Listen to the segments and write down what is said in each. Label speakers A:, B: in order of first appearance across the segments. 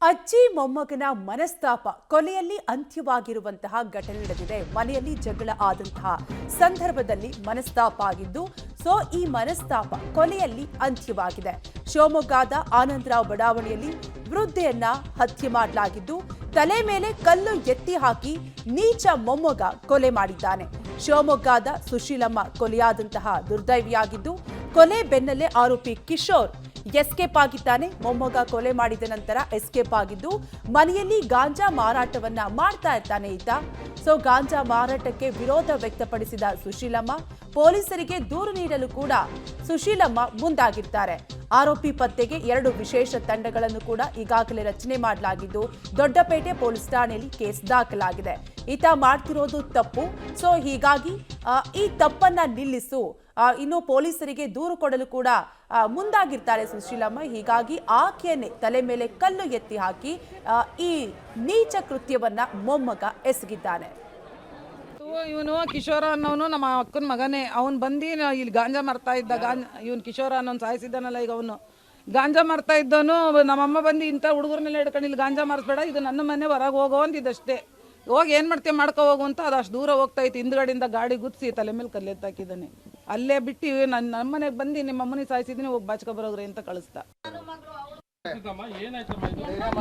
A: ಅಜ್ಜಿ ಮೊಮ್ಮಗನ ಮನಸ್ತಾಪ ಕೊಲೆಯಲ್ಲಿ ಅಂತ್ಯವಾಗಿರುವಂತಹ ಘಟನೆ ನಡೆದಿದೆ. ಮನೆಯಲ್ಲಿ ಜಗಳ ಆದಂತಹ ಸಂದರ್ಭದಲ್ಲಿ ಮನಸ್ತಾಪ ಆಗಿದ್ದು, ಈ ಮನಸ್ತಾಪ ಕೊಲೆಯಲ್ಲಿ ಅಂತ್ಯವಾಗಿದೆ. ಶಿವಮೊಗ್ಗದ ಆನಂದರಾವ್ ಬಡಾವಣೆಯಲ್ಲಿ ವೃದ್ಧೆಯನ್ನ ಹತ್ಯೆ ಮಾಡಲಾಗಿದ್ದು, ತಲೆ ಮೇಲೆ ಕಲ್ಲು ಎತ್ತಿ ಹಾಕಿ ನೀಚ ಮೊಮ್ಮಗ ಕೊಲೆ ಮಾಡಿದ್ದಾನೆ. ಶಿವಮೊಗ್ಗದ ಸುಶೀಲಮ್ಮ ಕೊಲೆಯಾದಂತಹ ದುರ್ದೈವಿಯಾಗಿದ್ದು, ಕೊಲೆ ಬೆನ್ನಲ್ಲೇ ಆರೋಪಿ ಕಿಶೋರ್ ಎಸ್ಕೇಪ್ ಆಗಿದ್ದಾನೆ. ಮೊಮ್ಮಗ ಕೊಲೆ ಮಾಡಿದ ನಂತರ ಎಸ್ಕೇಪ್ ಆಗಿದ್ದು, ಮನೆಯಲ್ಲಿ ಗಾಂಜಾ ಮಾರಾಟವನ್ನ ಮಾಡ್ತಾ ಇರ್ತಾನೆ ಈತ. ಗಾಂಜಾ ಮಾರಾಟಕ್ಕೆ ವಿರೋಧ ವ್ಯಕ್ತಪಡಿಸಿದ ಸುಶೀಲಮ್ಮ ಪೊಲೀಸರಿಗೆ ದೂರು ನೀಡಲು ಕೂಡ ಸುಶೀಲಮ್ಮ ಮುಂದಾಗಿರ್ತಾರೆ. ಆರೋಪಿ ಪತ್ತೆಗೆ 2 ವಿಶೇಷ ತಂಡಗಳನ್ನು ಕೂಡ ಈಗಾಗಲೇ ರಚನೆ ಮಾಡಲಾಗಿದ್ದು, ದೊಡ್ಡಪೇಟೆ ಪೊಲೀಸ್ ಠಾಣೆಯಲ್ಲಿ ಕೇಸ್ ದಾಖಲಾಗಿದೆ. ಈತ ಮಾಡ್ತಿರೋದು ತಪ್ಪು, ಹೀಗಾಗಿ ಈ ತಪ್ಪನ್ನ ನಿಲ್ಲಿಸು, ಇನ್ನು ಪೊಲೀಸರಿಗೆ ದೂರು ಕೊಡಲು ಕೂಡ ಮುಂದಾಗಿರ್ತಾರೆ ಸುಶೀಲಮ್ಮ. ಹೀಗಾಗಿ ಆಕೆಯನ್ನೇ ತಲೆ ಮೇಲೆ ಕಲ್ಲು ಎತ್ತಿ ಹಾಕಿ ಈ ನೀಚ ಕೃತ್ಯವನ್ನ ಮೊಮ್ಮಗ ಎಸಗಿದ್ದಾನೆ.
B: ಇವನು ಕಿಶೋರ ಅನ್ನೋನು ನಮ್ಮ ಅಕ್ಕನ ಮಗನೇ. ಅವನು ಬಂದು ಇಲ್ಲಿ ಗಾಂಜಾ ಮಾರ್ತಾ ಇದ್ದ. ಇವನು ಕಿಶೋರ ಅನ್ನೋನು ಸಾಯಿಸಿದ್ದಾನಲ್ಲ, ಈಗ ಅವನು ಗಾಂಜಾ ಮಾರ್ತಾ ಇದ್ದವನು. ನಮ್ಮಮ್ಮ ಬಂದು ಇಂಥ ಹುಡುಗರನ್ನೆಲ್ಲ ಹಿಡ್ಕೊಂಡು ಇಲ್ಲಿ ಗಾಂಜಾ ಮಾರಿಸ್ಬೇಡ, ಇದು ನನ್ನ ಮನೆ, ಹೊರಗೆ ಹೋಗೋ ಅಂದಿದ್ದಷ್ಟೇ. ಹೋಗಿ ಏನು ಮಾಡ್ತೀವಿ ಮಾಡ್ಕೊ ಹೋಗು ಅಂತ ಅದು ಅಷ್ಟು ದೂರ ಹೋಗ್ತಾ ಇತ್ತು. ಹಿಂದ್ಗಡೆಯಿಂದ ಗಾಡಿ ಗುದ್ಸಿ ತಲೆ ಮೇಲೆ ಕಲ್ಲೆತ್ತಾಕಿದ್ದಾನೆ. ಅಲ್ಲೇ ಬಿಟ್ಟು ನಮ್ಮ ಮನೆಗೆ ಬಂದು ನಿಮ್ಮ ಅಮ್ಮನಿಗೆ ಸಾಯಿಸಿದ್ದೀನಿ, ಹೋಗಿ ಬಾಚ್ಕೊ ಬರೋಗ್ರಿ ಅಂತ ಕಳಿಸ್ತಾ.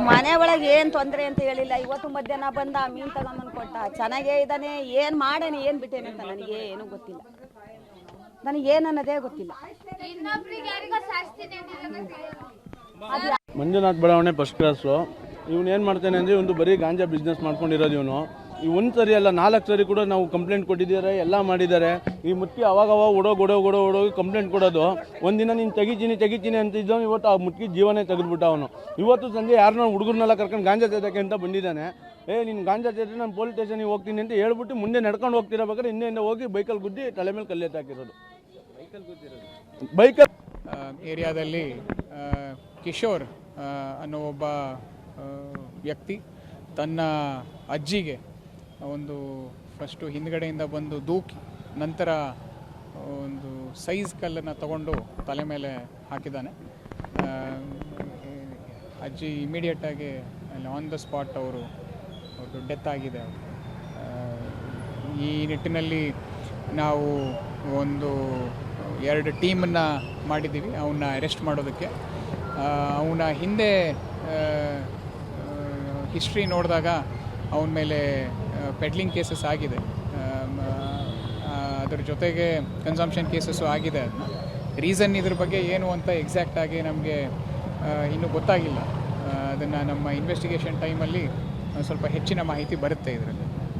C: ಮನೆ ಒಳಗೆ ಏನು ತೊಂದರೆ ಅಂತ ಹೇಳಿಲ್ಲ. ಇವತ್ತು ಮಧ್ಯಾಹ್ನ ಬಂದ ಮೀನು ತಗೊಂಬಂದು ಕೊಟ್ಟ. ಚೆನ್ನಾಗೇ ಇದ್ದಾನೆ. ಏನು ಮಾಡೇನೆ ಏನು ಬಿಟ್ಟೇನೆ ಅಂತ ನನಗೆ ಏನೂ ಗೊತ್ತಿಲ್ಲ. ನನಗೇನನ್ನೋದೇ ಗೊತ್ತಿಲ್ಲ.
D: ಮಂಜುನಾಥ್ ಬಡಾವಣೆ ಫಸ್ಟ್ ಕ್ಲಾಸು. ಇವನು ಏನು ಮಾಡ್ತಾನೆ ಅಂದರೆ ಒಂದು ಬರೀ ಗಾಂಜಾ ಬಿಸ್ನೆಸ್ ಮಾಡ್ಕೊಂಡಿರೋದು ಇವನು. ಒಂದು ಸರಿ ಅಲ್ಲ 4 ಸರಿ ಕೂಡ ನಾವು ಕಂಪ್ಲೇಂಟ್ ಕೊಟ್ಟಿದ್ದಾರೆ, ಎಲ್ಲ ಮಾಡಿದ್ದಾರೆ. ಈ ಮುಟ್ಕಿ ಅವಾಗ ಓಡೋಗಿ ಕಂಪ್ಲೇಂಟ್ ಕೊಡೋದು. ಒಂದಿನ ನೀನು ತೆಗಿತೀನಿ ಅಂತಿದ್ದೋ, ಇವತ್ತು ಆ ಮುಟ್ಕಿ ಜೀವನೇ ತೆಗೆದುಬಿಟ್ಟ ಅವನು. ಇವತ್ತು ಸಂಜೆ ಯಾರನ್ನೋ ಹುಡುಗರನ್ನೆಲ್ಲ ಕರ್ಕೊಂಡು ಗಾಂಜಾ ತೆಗೆದಕ್ಕೆ ಅಂತ ಬಂದಿದ್ದಾನೆ. ನೀನು ಗಾಂಜಾ ತೆಗೆದ್ರೆ ನಾನು ಪೊಲೀಸ್ ಸ್ಟೇಷನಿಗೆ ಹೋಗ್ತೀನಿ ಅಂತ ಹೇಳ್ಬಿಟ್ಟು ಮುಂದೆ ನಡ್ಕೊಂಡು ಹೋಗ್ತಿರಬೇಕಾದ್ರೆ ಹಿಂದೆಯಿಂದ ಹೋಗಿ ಬೈಕಲ್ಲಿ ಗುದ್ದಿ ತಲೆ ಮೇಲೆ ಕಲ್ಲೆತ್ತಾಕಿರೋದು. ಬೈಕಲ್ಲಿ
E: ಏರಿಯಾದಲ್ಲಿ ಕಿಶೋರ್ ಅನ್ನೋ ಒಬ್ಬ ವ್ಯಕ್ತಿ ತನ್ನ ಅಜ್ಜಿಗೆ ಒಂದು ಫಸ್ಟು ಹಿಂದ್ಗಡೆಯಿಂದ ಬಂದು ದೂಕಿ ನಂತರ ಒಂದು ಸೈಜ್ ಕಲ್ಲನ್ನು ತಗೊಂಡು ತಲೆ ಮೇಲೆ ಹಾಕಿದ್ದಾನೆ. ಅಜ್ಜಿ ಇಮಿಡಿಯೇಟಾಗಿ ಅಲ್ಲಿ ಆನ್ ದ ಸ್ಪಾಟ್ ಅವ್ರದ್ದು ಡೆತ್ ಆಗಿದೆ. ಈ ನಿಟ್ಟಿನಲ್ಲಿ ನಾವು ಒಂದು 2 ಟೀಮನ್ನು ಮಾಡಿದ್ದೀವಿ ಅವನ್ನ ಅರೆಸ್ಟ್ ಮಾಡೋದಕ್ಕೆ. ಅವನ ಹಿಂದೆ ಹಿಸ್ಟ್ರಿ ನೋಡಿದಾಗ ಅವನ ಮೇಲೆ ಪೆಡ್ಲಿಂಗ್ ಕೇಸಸ್ ಆಗಿದೆ, ಅದರ ಜೊತೆಗೆ ಕನ್ಸಂಪ್ಷನ್ ಕೇಸಸ್ಸು ಆಗಿದೆ. ಅದನ್ನ ರೀಸನ್ ಇದ್ರ ಬಗ್ಗೆ ಏನು ಅಂತ ಎಕ್ಸಾಕ್ಟಾಗಿ ನಮಗೆ ಇನ್ನೂ ಗೊತ್ತಾಗಿಲ್ಲ. ಅದನ್ನು ನಮ್ಮ ಇನ್ವೆಸ್ಟಿಗೇಷನ್ ಟೈಮಲ್ಲಿ ಸ್ವಲ್ಪ ಹೆಚ್ಚಿನ ಮಾಹಿತಿ ಬರುತ್ತೆ ಇದರಲ್ಲಿ.